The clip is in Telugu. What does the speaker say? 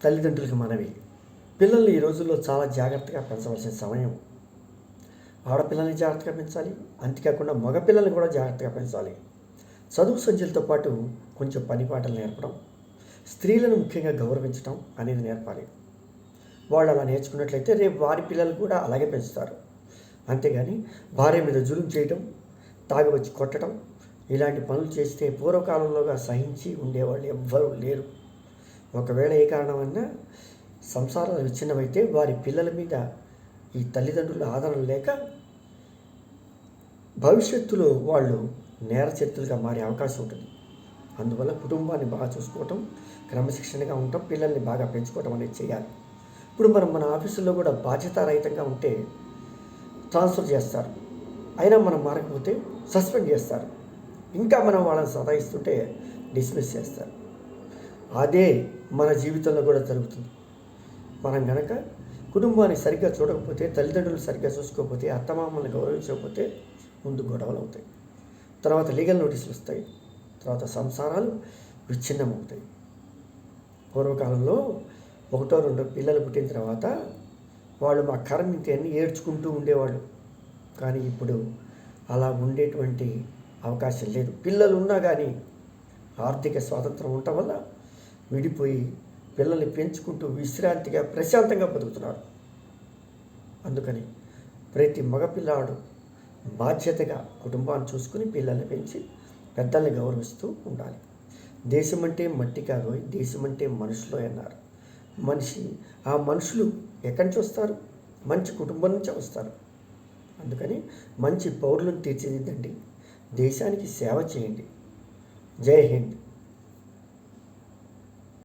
తల్లిదండ్రులకి మనవి. పిల్లల్ని ఈ రోజుల్లో చాలా జాగ్రత్తగా పెంచవలసిన సమయం. ఆడపిల్లల్ని జాగ్రత్తగా పెంచాలి, అంతేకాకుండా మగపిల్లల్ని కూడా జాగ్రత్తగా పెంచాలి. చదువు సంధ్యలతో పాటు కొంచెం పనిపాటలు నేర్పడం, స్త్రీలను ముఖ్యంగా గౌరవించడం అనేది నేర్పాలి. వాళ్ళు అలా నేర్చుకున్నట్లయితే రేపు వారి పిల్లలు కూడా అలాగే పెంచుతారు. అంతేగాని భార్య మీద జులుం చేయడం, తాగి వచ్చి కొట్టడం, ఇలాంటి పనులు చేస్తే పూర్వకాలంలోగా సహించి ఉండేవాళ్ళు ఎవ్వరూ లేరు. ఒకవేళ ఏ కారణమన్నా సంసారాలు విచ్ఛిన్నమైతే వారి పిల్లల మీద ఈ తల్లిదండ్రుల ఆదరణ లేక భవిష్యత్తులో వాళ్ళు నేరచరితులుగా మారే అవకాశం ఉంటుంది. అందువల్ల కుటుంబాన్ని బాగా చూసుకోవటం, క్రమశిక్షణగా ఉండటం, పిల్లల్ని బాగా పెంచుకోవటం అనేది చేయాలి. ఇప్పుడు మన ఆఫీసుల్లో కూడా బాధ్యతారహితంగా ఉంటే ట్రాన్స్ఫర్ చేస్తారు, అయినా మనం మారకపోతే సస్పెండ్ చేస్తారు, ఇంకా మనం వాళ్ళని సతాయిస్తుంటే డిస్మిస్ చేస్తారు. అదే మన జీవితంలో కూడా జరుగుతుంది. మనం కనుక కుటుంబాన్ని సరిగ్గా చూడకపోతే, తల్లిదండ్రులు సరిగ్గా చూసుకోకపోతే, అత్తమామల్ని గౌరవించకపోతే ముందు గొడవలు అవుతాయి, తర్వాత లీగల్ నోటీసులు వస్తాయి, తర్వాత సంసారాలు విచ్ఛిన్నమవుతాయి. పూర్వకాలంలో 1-2 పిల్లలు పుట్టిన తర్వాత వాళ్ళు మా కర్మ ఇంతే అని ఏడ్చుకుంటూ ఉండేవాళ్ళు. కానీ ఇప్పుడు అలా ఉండేటువంటి అవకాశం లేదు. పిల్లలు ఉన్నా కానీ ఆర్థిక స్వాతంత్రం ఉండటం వల్ల విడిపోయి పిల్లల్ని పెంచుకుంటూ విశ్రాంతిగా ప్రశాంతంగా బతుకుతున్నారు. అందుకని ప్రతి మగపిల్లాడు బాధ్యతగా కుటుంబాన్ని చూసుకుని పిల్లల్ని పెంచి పెద్దల్ని గౌరవిస్తూ ఉండాలి. దేశం అంటే మట్టి కాదు, దేశం అంటే మనుషులు అన్నారు. ఆ మనుషులు ఎక్కడి నుంచి వస్తారు? మంచి కుటుంబం నుంచి వస్తారు. అందుకని మంచి పౌరులను తీర్చిదిద్దండి, దేశానికి సేవ చేయండి. జై హింద్.